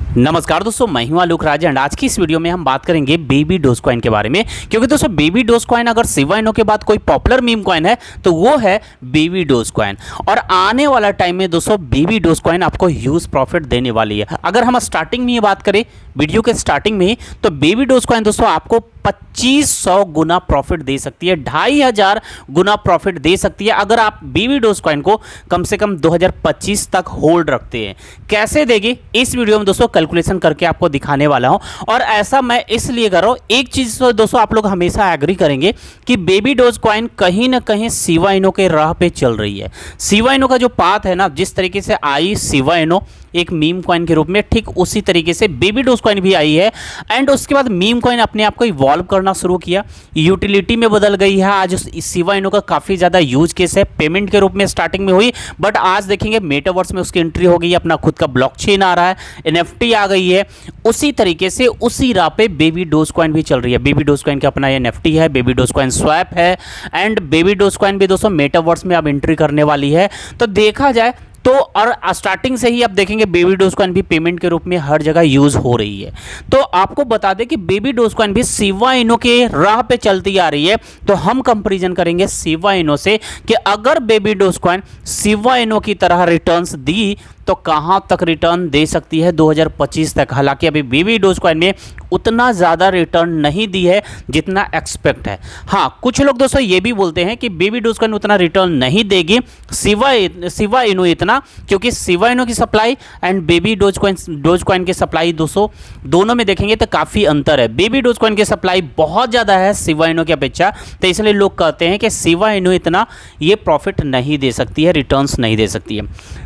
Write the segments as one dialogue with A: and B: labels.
A: नमस्कार दोस्तों, मैं हूं आलोक राज एंड आज की इस वीडियो में हम बात करेंगे बेबी डोज कॉइन के बारे में। क्योंकि दोस्तों बेबी डोज कॉइन अगर शिबा इनू के बाद कोई पॉपुलर मीम कॉइन है तो वो है बेबी डोज कॉइन। और आने वाला टाइम में दोस्तों बेबी डोज कॉइन आपको ह्यूज प्रॉफिट देने वाली है। अगर हम स्टार्टिंग में ये बात करें वीडियो के स्टार्टिंग में ही, तो बेबी डोज कॉइन दोस्तों आपको 2500 गुना प्रॉफिट दे सकती है, 2500 गुना प्रॉफिट दे सकती है अगर आप बेबी डोज कॉइन को कम से कम 2025 तक होल्ड रखते हैं। कैसे देगी इस वीडियो में दोस्तों कैलकुलेशन करके आपको दिखाने वाला हूं। और ऐसा मैं इसलिए कर रहा हूं, एक चीज तो दोस्तों आप लोग हमेशा एग्री करेंगे कि बेबी डोज कॉइन कहीं ना कहीं शिबा इनू के राह पे चल रही है। शिबा इनू का जो पाथ है ना, जिस तरीके से आई शिबा इनू एक मीम कॉइन के रूप में, ठीक उसी तरीके से बेबी डोज कॉइन भी आई है। एंड उसके बाद मीम कॉइन अपने आप को इवॉल्व करना शुरू किया, यूटिलिटी में बदल गई है। आज शिबा इनू का काफ़ी ज़्यादा यूज केस है, पेमेंट के रूप में स्टार्टिंग में हुई, बट आज देखेंगे मेटावर्स में उसकी एंट्री हो गई है, अपना खुद का ब्लॉकचेन आ रहा है, एनएफटी आ गई है। उसी तरीके से उसी राह पे बेबी डोज कॉइन भी चल रही है। बेबी डोज कॉइन का अपना एनएफटी है, बेबी डोज कॉइन स्वैप है एंड बेबी डोज कॉइन भी दोस्तों मेटावर्स में अब एंट्री करने वाली है। तो देखा जाए तो और स्टार्टिंग से ही आप देखेंगे बेबी डोज कॉइन भी पेमेंट के रूप में हर जगह यूज हो रही है। तो आपको बता दें कि बेबी डोज कॉइन भी शिबा इनू के राह पे चलती आ रही है। तो हम कंपैरिजन करेंगे शिबा इनू से कि अगर baby dose coin Shiba Inu की तरह रिटर्न्स दी तो कहां तक रिटर्न दे सकती है 2025 तक। हालांकि अभी बेबी डोज कॉइन में उतना ज़्यादा रिटर्न नहीं दी है जितना एक्सपेक्ट है। हाँ, कुछ लोग दोस्तों ये भी बोलते हैं कि बेबी डोज कॉइन उतना रिटर्न नहीं देगी शिबा इनू इतना, क्योंकि शिबा इनू की supply and baby dose coin की सप्लाई दोस्तों दोनों में देखेंगे तो काफ़ी अंतर है। बेबी डोज कॉइन की सप्लाई बहुत ज़्यादा है शिबा इनू की अपेक्षा, तो इसलिए लोग कहते हैं कि शिबा इनू इतना ये प्रॉफिट नहीं दे सकती है, रिटर्न्स नहीं दे सकती है।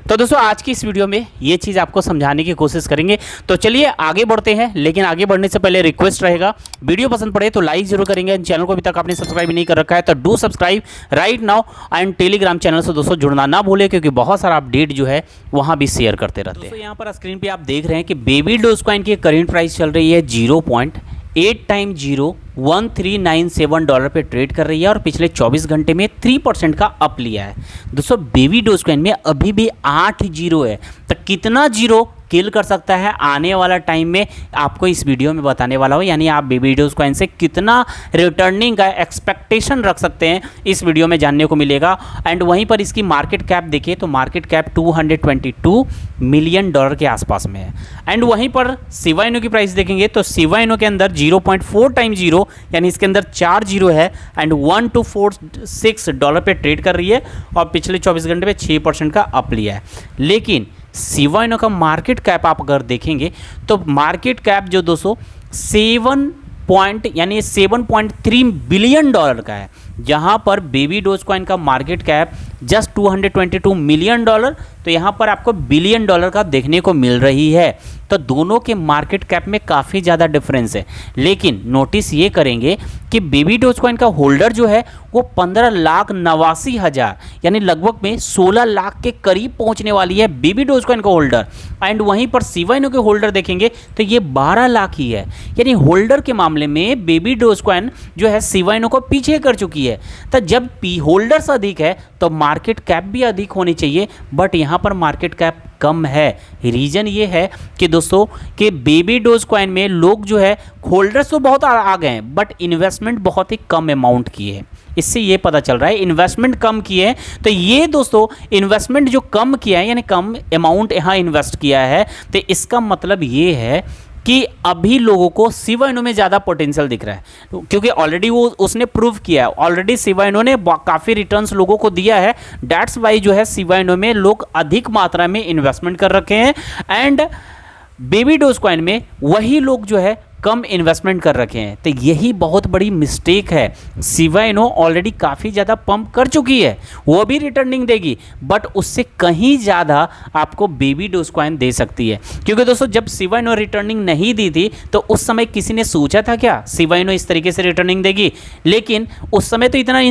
A: तो दोस्तों आज की इस वीडियो में ये चीज़ आपको समझाने की कोशिश करेंगे। तो चलिए आगे बढ़ते हैं, लेकिन आगे बढ़ने से पहले रिक्वेस्ट रहेगा, वीडियो पसंद पड़े तो लाइक जरूर करेंगे। चैनल को अभी तक आपने सब्सक्राइब नहीं कर रखा है तो do subscribe right now and Telegram channel से दोस्तों जुड़ना ना भूलें, क्योंकि बहुत सारा अपडेट जो है वहाँ भी शेयर करते रहते हैं। दोस्तों यहाँ पर स्क्रीन पर आप देख रहे हैं कि बेबी डोज कॉइन की करेंट प्राइस चल रही है 0.8 टाइम 01397 डॉलर पे ट्रेड कर रही है और पिछले 24 घंटे में 3% का अप लिया है। दोस्तों बेबी डोज कॉइन में अभी भी 8 जीरो है, तो कितना जीरो किल कर सकता है आने वाला टाइम में आपको इस वीडियो में बताने वाला हूँ। यानी आप बेबी डोज कॉइन से कितना रिटर्निंग का एक्सपेक्टेशन रख सकते हैं इस वीडियो में जानने को मिलेगा। एंड वहीं पर इसकी मार्केट कैप देखिए तो मार्केट कैप 222 मिलियन डॉलर के आसपास में है। एंड वहीं पर शिबा इनू की प्राइस देखेंगे तो शिबा इनू के अंदर 0.4 टाइम जीरो, यानी इसके अंदर 4 जीरो है एंड 1246 डॉलर पे ट्रेड कर रही है और पिछले 24 घंटे में 6% का अप लिया है। लेकिन शिबा इनू का मार्केट कैप आप अगर देखेंगे तो मार्केट कैप जो दोस्तों 7.3 बिलियन डॉलर का है, जहां पर बेबी डोज कॉइन का market cap just 222 million dollar, तो यहां पर आपको बिलियन डॉलर का देखने को मिल रही है। तो दोनों के मार्केट कैप में काफ़ी ज़्यादा डिफरेंस है। लेकिन नोटिस ये करेंगे कि बेबी डोज कॉइन का होल्डर जो है वो 15,89,000 यानी लगभग में 16 लाख के करीब पहुंचने वाली है बेबी डोज कॉइन का होल्डर। एंड वहीं पर शिबा इनू के होल्डर देखेंगे तो ये 12 लाख ही है, यानी होल्डर के मामले में बेबी डोज कॉइन जो है शिबा इनू को पीछे कर चुकी है। तो जब होल्डर्स अधिक है तो मार्केट कैप भी अधिक होनी चाहिए, बट यहाँ पर मार्केट कैप कम है। रीजन ये है कि दोस्तों कि बेबी डोज कॉइन में लोग जो है होल्डर्स तो बहुत आ गए हैं, बट इन्वेस्टमेंट बहुत ही कम अमाउंट किए हैं। इससे ये पता चल रहा है इन्वेस्टमेंट कम किए हैं। तो ये दोस्तों इन्वेस्टमेंट जो कम किया है यानी कम अमाउंट यहाँ इन्वेस्ट किया है, तो इसका मतलब ये है कि अभी लोगों को शिबा इनू में ज़्यादा पोटेंशियल दिख रहा है, क्योंकि ऑलरेडी वो उसने प्रूव किया है। ऑलरेडी शिबा इनू ने काफ़ी रिटर्न्स लोगों को दिया है, दैट्स वाई जो है शिबा इनू में लोग अधिक मात्रा में इन्वेस्टमेंट कर रखे हैं। एंड बेबी डोज कॉइन में वही लोग जो है कम इन्वेस्टमेंट कर रखे हैं। तो यही बहुत बड़ी मिस्टेक है। शिबा इनू ऑलरेडी काफ़ी ज़्यादा पंप कर चुकी है, वो भी रिटर्निंग देगी, बट उससे कहीं ज़्यादा आपको बेबी डोज कॉइन दे सकती है। क्योंकि दोस्तों जब शिबा इनू रिटर्निंग नहीं दी थी तो उस समय किसी ने सोचा था क्या शिबा इनू इस तरीके से रिटर्निंग देगी? लेकिन उस समय तो इतना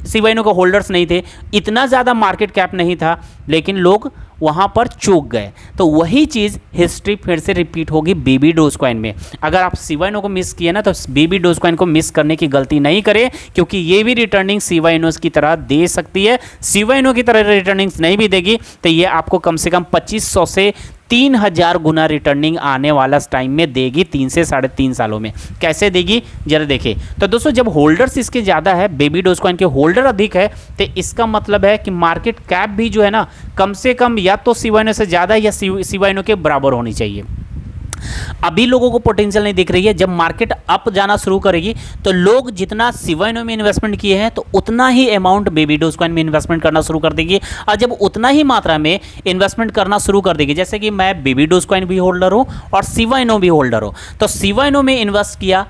A: शिबा इनू के होल्डर्स नहीं थे, इतना ज़्यादा मार्केट कैप नहीं था, लेकिन लोग वहाँ पर चूक गए। तो वही चीज़ हिस्ट्री फिर से रिपीट होगी बेबी डोज कॉइन में। अगर आप शिबा इनू को मिस किए ना तो बेबी डोज कॉइन को मिस करने की गलती नहीं करें, क्योंकि ये भी रिटर्निंग शिबा इनू की तरह दे सकती है। शिबा इनू की तरह रिटर्निंग्स नहीं भी देगी तो ये आपको कम से कम 2500 से 3000 गुना रिटर्निंग आने वाला टाइम में देगी 3 से 3.5 सालों में। कैसे देगी जरा देखिए। तो दोस्तों जब होल्डर्स इसके ज़्यादा है, बेबी डोजकॉइन के होल्डर अधिक है, तो इसका मतलब है कि मार्केट कैप भी जो है ना कम से कम या तो सीवाइनो से ज़्यादा या सीवाइनो के बराबर होनी चाहिए। अभी लोगों को पोटेंशियल नहीं दिख रही है। जब मार्केट अप जाना शुरू करेगी तो लोग जितना सीवाइनो में इन्वेस्टमेंट किए हैं तो उतना ही अमाउंट बेबी डोजकॉइन में इन्वेस्टमेंट करना शुरू कर देगी। और जब उतना ही मात्रा में इन्वेस्टमेंट करना शुरू कर देगी, जैसे कि मैं बेबी डोजकॉइन भी होल्डर हूँ और सीवाइनो भी होल्डर हूँ, तो सीवाइनो में इन्वेस्ट किया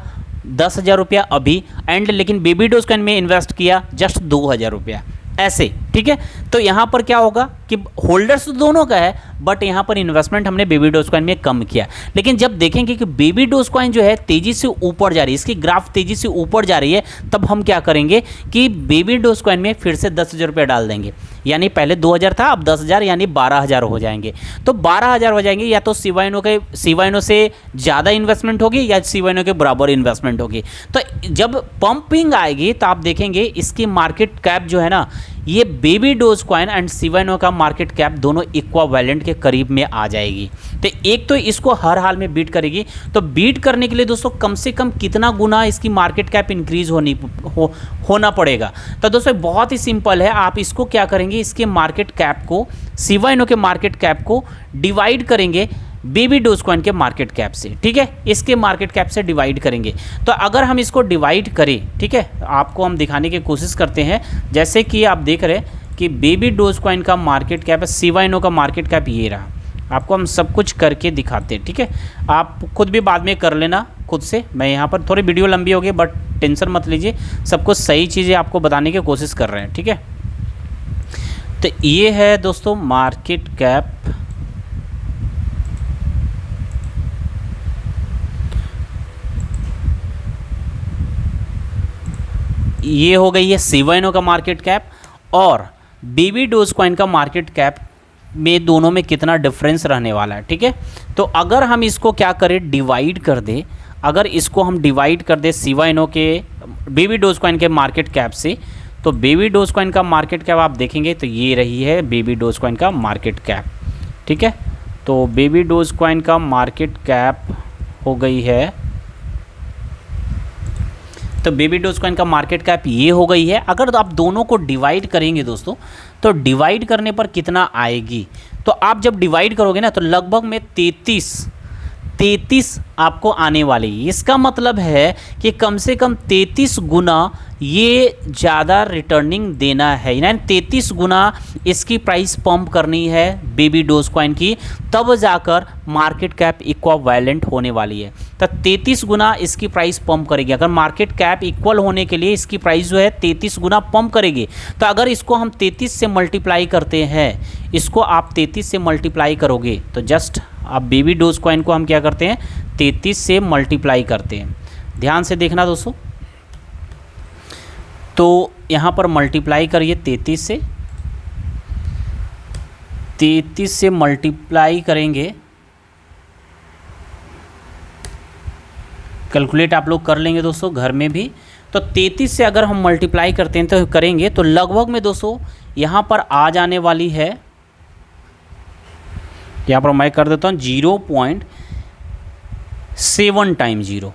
A: 10,000 रुपया अभी एंड, लेकिन बेबी डोजकॉइन में इन्वेस्ट किया जस्ट 2,000 रुपया, ऐसे, ठीक है। तो यहाँ पर क्या होगा कि होल्डर्स दोनों का है, बट यहाँ पर इन्वेस्टमेंट हमने बेबी डोजकॉइन में कम किया। लेकिन जब देखेंगे कि बेबी डोजकॉइन जो है तेज़ी से ऊपर जा रही है, इसकी ग्राफ तेज़ी से ऊपर जा रही है, तब हम क्या करेंगे कि बेबी डोजकॉइन में फिर से 10,000 रुपये डाल देंगे। यानी पहले 2,000 था, अब 10,000 यानी 12,000 हो जाएंगे। तो 12,000 हो जाएंगे, या तो सीवाइनो से ज़्यादा इन्वेस्टमेंट होगी या सीवाइनो के बराबर इन्वेस्टमेंट होगी। तो जब पंपिंग आएगी तो आप देखेंगे इसकी मार्केट कैप जो है ना, ये बेबी डोजकॉइन एंड सीवाइनो का मार्केट कैप दोनों इक्विवेलेंट के करीब में आ जाएगी। तो एक तो इसको हर हाल में बीट करेगी। तो बीट करने के लिए दोस्तों कम से कम कितना गुना इसकी मार्केट कैप इंक्रीज होना पड़ेगा। तो दोस्तों बहुत ही सिंपल है, आप इसको क्या करेंगे, इसके मार्केट कैप को, सीवाइनो के मार्केट कैप को डिवाइड करेंगे बेबी डोजकॉइन के मार्केट कैप से, ठीक है, इसके मार्केट कैप से डिवाइड करेंगे। तो अगर हम इसको डिवाइड करें, ठीक है, आपको हम दिखाने की कोशिश करते हैं। जैसे कि आप देख रहे हैं कि बेबी डोजकॉइन का मार्केट कैप है, सीवाइनो का मार्केट कैप ये रहा। आपको हम सब कुछ करके दिखाते हैं, ठीक है, आप खुद भी बाद में कर लेना खुद से। मैं यहाँ पर थोड़ी वीडियो लंबी हो गई, बट टेंशन मत लीजिए, सब कुछ सही चीज़ें आपको बताने की कोशिश कर रहे हैं, ठीक है। तो ये है दोस्तों मार्केट कैप, ये हो गई है सीवाइनो का मार्केट कैप, और बेबी डोजकॉइन का मार्केट कैप में दोनों में कितना डिफरेंस रहने वाला है, ठीक है। तो अगर हम इसको क्या करें, डिवाइड कर दे, अगर इसको हम डिवाइड कर दे सीवाइनो के बेबी डोजकॉइन के मार्केट कैप से, तो बेबी डोजकॉइन का मार्केट कैप आप देखेंगे तो ये रही है बेबी डोजकॉइन का मार्केट कैप, ठीक है। तो बेबी डोजकॉइन का मार्केट कैप हो गई है, तो बेबी डोजकॉइन का मार्केट कैप ये हो गई है। अगर आप दोनों को डिवाइड करेंगे दोस्तों, तो डिवाइड करने पर कितना आएगी, तो आप जब डिवाइड करोगे ना तो लगभग में 33 आपको आने वाली है। इसका मतलब है कि कम से कम 33 गुना ये ज़्यादा रिटर्निंग देना है, यानी 33 गुना इसकी प्राइस पंप करनी है बेबी डोजकॉइन की, तब जाकर मार्केट कैप इक्विवेलेंट होने वाली है। तो 33 गुना इसकी प्राइस पंप करेगी। अगर मार्केट कैप इक्वल होने के लिए इसकी प्राइस जो है 33 गुना पंप करेगी। तो अगर इसको हम 33 से मल्टीप्लाई करते हैं, इसको आप 33 से मल्टीप्लाई करोगे तो जस्ट आप बेबी डोजकॉइन को हम क्या करते हैं, 33 से मल्टीप्लाई करते हैं। ध्यान से देखना दोस्तों, तो यहाँ पर मल्टीप्लाई करिए 33 से मल्टीप्लाई करेंगे, कैलकुलेट आप लोग कर लेंगे दोस्तों घर में भी। तो 33 से अगर हम मल्टीप्लाई करते हैं तो करेंगे तो लगभग में दोस्तों यहाँ पर आ जाने वाली है, यहाँ पर मैं कर देता हूँ 0.7 टाइम्स 0,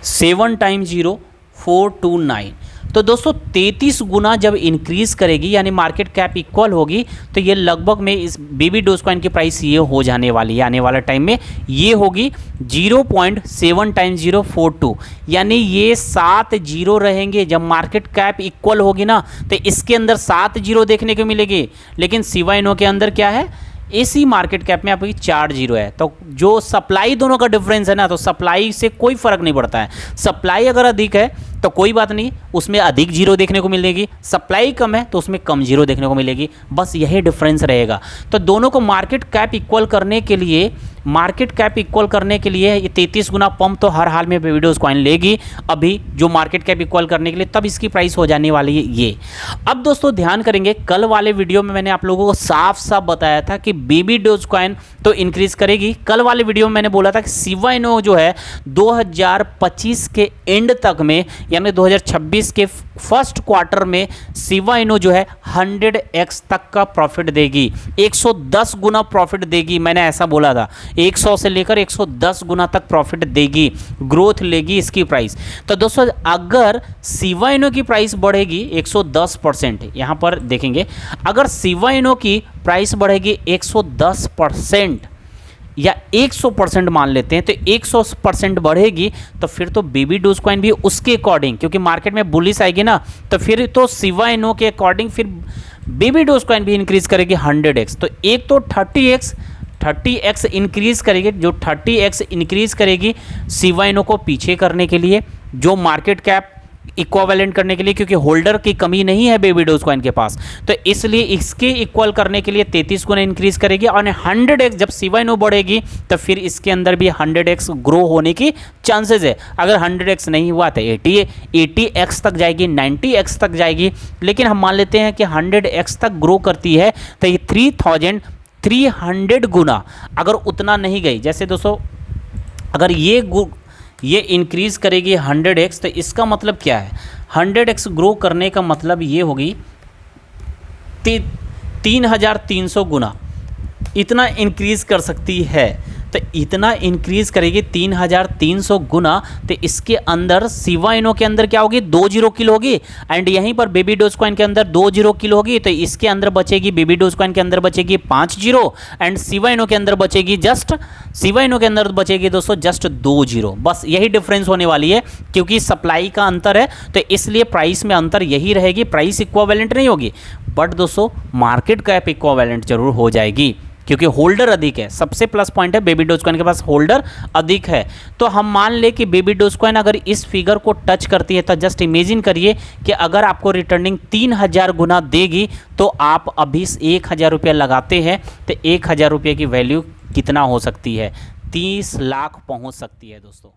A: 7 टाइम्स 0 429। तो दोस्तों 33 गुना जब इंक्रीज़ करेगी, यानी मार्केट कैप इक्वल होगी, तो ये लगभग में इस बेबी डोजकॉइन की प्राइस ये हो जाने वाली है आने वाला टाइम में, ये होगी 0.7 टाइम्स 042, यानी ये 7 जीरो रहेंगे। जब मार्केट कैप इक्वल होगी ना तो इसके अंदर 7 जीरो देखने को मिलेगी, लेकिन सीवाइनो के अंदर क्या है, इसी मार्केट कैप में आपकी 4 जीरो है। तो जो सप्लाई दोनों का डिफरेंस है ना, तो सप्लाई से कोई फ़र्क नहीं पड़ता है। सप्लाई अगर अधिक है तो कोई बात नहीं, उसमें अधिक जीरो देखने को मिलेगी, सप्लाई कम है तो उसमें कम जीरो देखने को मिलेगी, बस यही डिफरेंस रहेगा। तो दोनों को मार्केट कैप इक्वल करने के लिए मार्केट कैप इक्वल करने के लिए ये 33 गुना पंप तो हर हाल में बेबी डोज कॉइन लेगी अभी, जो मार्केट कैप इक्वल करने के लिए, तब इसकी प्राइस हो जाने वाली है ये। अब दोस्तों ध्यान करेंगे, कल वाले वीडियो में मैंने आप लोगों को साफ साफ बताया था कि बेबी डोज कॉइन तो इंक्रीज करेगी। कल वाले वीडियो में मैंने बोला था कि शिबा इनु जो है 2025 के एंड तक में, यानी 2026 के फर्स्ट क्वार्टर में शिबा इनु जो है 100x तक का प्रॉफिट देगी, 110 गुना प्रॉफिट देगी। मैंने ऐसा बोला था, 100 से लेकर 110 गुना तक प्रॉफिट देगी, ग्रोथ लेगी इसकी प्राइस। तो दोस्तों अगर शिबा इनु की प्राइस बढ़ेगी 110%, यहाँ पर देखेंगे, अगर शिबा इनु की प्राइस बढ़ेगी 110% या 100% मान लेते हैं, तो 100% बढ़ेगी, तो फिर तो बेबी डोज कॉइन भी उसके अकॉर्डिंग, क्योंकि मार्केट में बुलिश आएगी ना, तो फिर तो शिबा इनु के अकॉर्डिंग फिर बेबी डोज कॉइन भी इंक्रीज करेगी 100x। तो एक तो 30x इंक्रीज करेगी, जो 30x इंक्रीज करेगी शिबा इनु को पीछे करने के लिए, जो मार्केट कैप इक्विवेलेंट करने के लिए, क्योंकि होल्डर की कमी नहीं है बेबी डोज कॉइन के पास, तो इसलिए इसके इक्वल करने के लिए 33 गुना इंक्रीज करेगी। और 100x जब शिबा इनु बढ़ेगी तो फिर इसके अंदर भी 100x ग्रो होने की चांसेस है। अगर 100x नहीं हुआ तो 80x तक जाएगी, 90x तक जाएगी, लेकिन हम मान लेते हैं कि 100x तक ग्रो करती है, तो ये 3300 गुना अगर उतना नहीं गई, जैसे दोस्तों अगर ये इंक्रीज करेगी 100x, तो इसका मतलब क्या है, 100x ग्रो करने का मतलब ये होगी 3300 गुना इतना इंक्रीज कर सकती है। तो इतना इंक्रीज करेगी 3300 गुना, तो इसके अंदर शिबा इनु के अंदर क्या होगी, 2 जीरो किलो होगी, एंड यहीं पर बेबी डोज कॉइन के अंदर 2 जीरो किलो होगी, तो इसके अंदर बचेगी, बेबी डोज कॉइन के अंदर बचेगी 5 जीरो, एंड शिबा इनु के अंदर बचेगी दोस्तों जस्ट 2 जीरो। बस यही डिफरेंस होने वाली है, क्योंकि सप्लाई का अंतर है, तो इसलिए प्राइस में अंतर यही रहेगी, प्राइस इक्विवेलेंट नहीं होगी, बट दोस्तों मार्केट कैप इक्विवेलेंट जरूर हो जाएगी, क्योंकि होल्डर अधिक है। सबसे प्लस पॉइंट है बेबी डोज कॉइन के पास होल्डर अधिक है। तो हम मान ले कि बेबी डोज कॉइन अगर इस फिगर को टच करती है, तो जस्ट इमेजिन करिए कि अगर आपको रिटर्निंग 3000 गुना देगी, तो आप अभी 1000 रुपये लगाते हैं, तो 1000 रुपये की वैल्यू कितना हो सकती है, 30 लाख पहुंच सकती है दोस्तों।